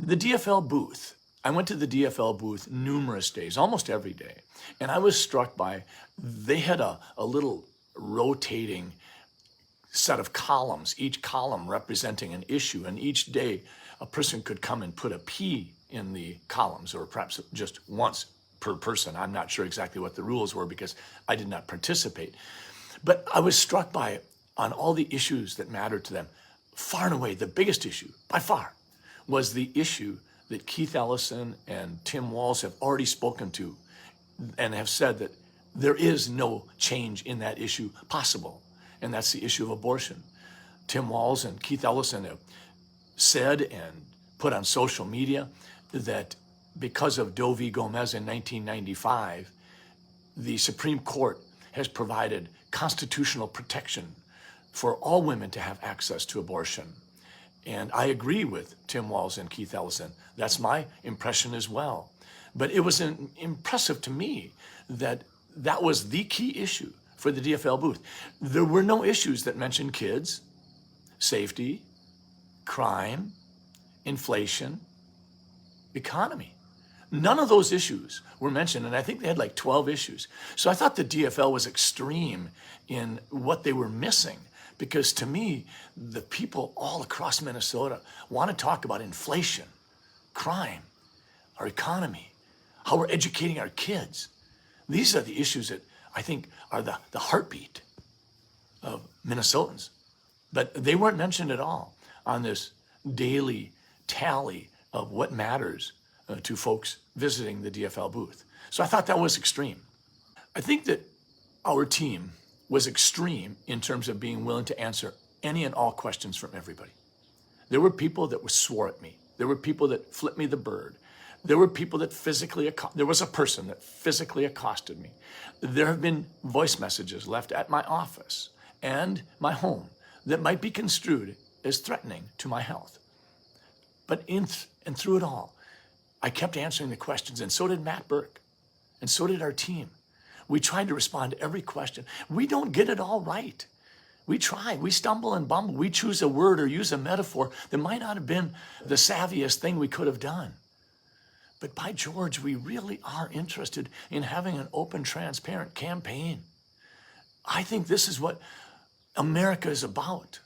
The DFL booth. I went to the DFL booth numerous days, almost every day, and I was struck by, they had a little rotating set of columns, each column representing an issue, and each day a person could come and put a P in the columns, or perhaps just once per person. I'm not sure exactly what the rules were because I did not participate. But I was struck by, on all the issues that mattered to them, far and away the biggest issue, by far, was the issue that Keith Ellison and Tim Walz have already spoken to and have said that there is no change in that issue possible, and that's the issue of abortion. Tim Walz and Keith Ellison have said and put on social media that because of Doe v. Gomez in 1995, the Supreme Court has provided constitutional protection for all women to have access to abortion. And I agree with Tim Walz and Keith Ellison. That's my impression as well. But it was impressive to me that that was the key issue for the DFL booth. There were no issues that mentioned kids, safety, crime, inflation, economy. None of those issues were mentioned, and I think they had like 12 issues. So I thought the DFL was extreme in what they were missing, because to me, the people all across Minnesota want to talk about inflation, crime, our economy, how we're educating our kids. These are the issues that I think are the heartbeat of Minnesotans. But they weren't mentioned at all on this daily tally of what matters to folks visiting the DFL booth. So I thought that was extreme. I think that our team was extreme in terms of being willing to answer any and all questions from everybody. There were people that swore at me. There were people that flipped me the bird. There were people that there was a person that physically accosted me. There have been voice messages left at my office and my home that might be construed as threatening to my health. But through it all, I kept answering the questions, and so did Matt Burke, and so did our team. We tried to respond to every question. We don't get it all right. We try, we stumble and bumble. We choose a word or use a metaphor that might not have been the savviest thing we could have done. But by George, we really are interested in having an open, transparent campaign. I think this is what America is about.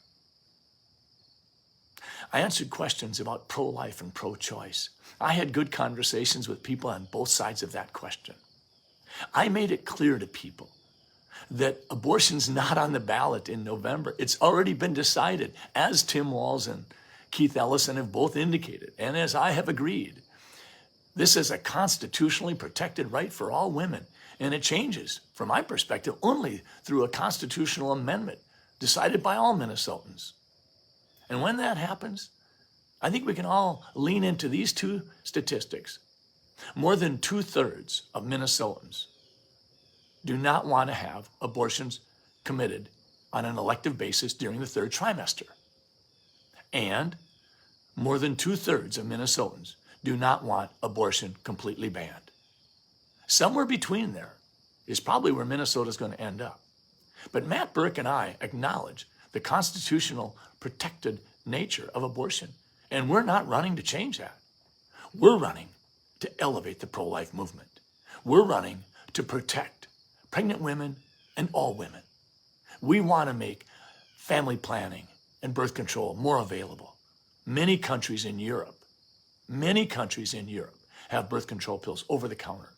I answered questions about pro-life and pro-choice. I had good conversations with people on both sides of that question. I made it clear to people that abortion's not on the ballot in November. It's already been decided, as Tim Walz and Keith Ellison have both indicated, and as I have agreed. This is a constitutionally protected right for all women, and it changes, from my perspective, only through a constitutional amendment decided by all Minnesotans. And when that happens, I think we can all lean into these two statistics. More than 2/3 of Minnesotans do not want to have abortions committed on an elective basis during the third trimester. And more than 2/3 of Minnesotans do not want abortion completely banned. Somewhere between there is probably where Minnesota's going to end up. But Matt Burke and I acknowledge the constitutional protected nature of abortion, and we're not running to change that. We're running to elevate the pro-life movement. We're running to protect pregnant women and all women. We want to make family planning and birth control more available. Many countries in Europe have birth control pills over the counter.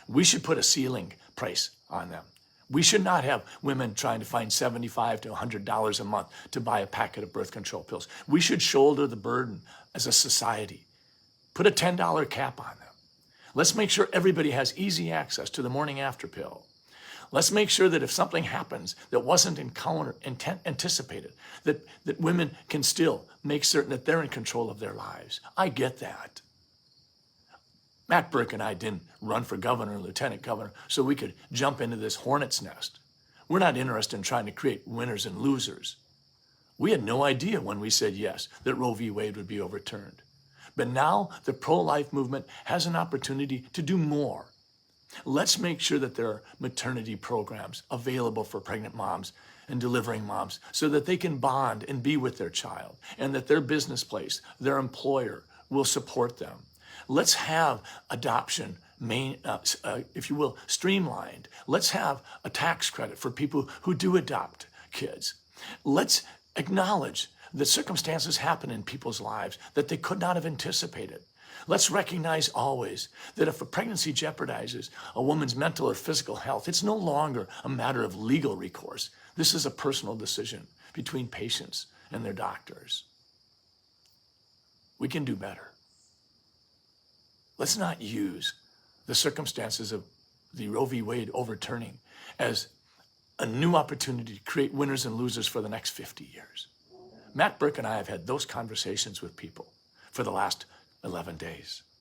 We should put a ceiling price on them. We should not have women trying to find $75 to $100 a month to buy a packet of birth control pills. We should shoulder the burden as a society. Put a $10 cap on them. Let's make sure everybody has easy access to the morning after pill. Let's make sure that if something happens that wasn't anticipated, that women can still make certain that they're in control of their lives. I get that. Matt Burke and I didn't run for governor and lieutenant governor so we could jump into this hornet's nest. We're not interested in trying to create winners and losers. We had no idea when we said yes that Roe v. Wade would be overturned. But now the pro-life movement has an opportunity to do more. Let's make sure that there are maternity programs available for pregnant moms and delivering moms so that they can bond and be with their child, and that their business place, their employer, will support them. Let's have adoption, if you will, streamlined. Let's have a tax credit for people who do adopt kids. Let's acknowledge that circumstances happen in people's lives that they could not have anticipated. Let's recognize always that if a pregnancy jeopardizes a woman's mental or physical health, it's no longer a matter of legal recourse. This is a personal decision between patients and their doctors. We can do better. Let's not use the circumstances of the Roe v. Wade overturning as a new opportunity to create winners and losers for the next 50 years. Matt Burke and I have had those conversations with people for the last 11 days.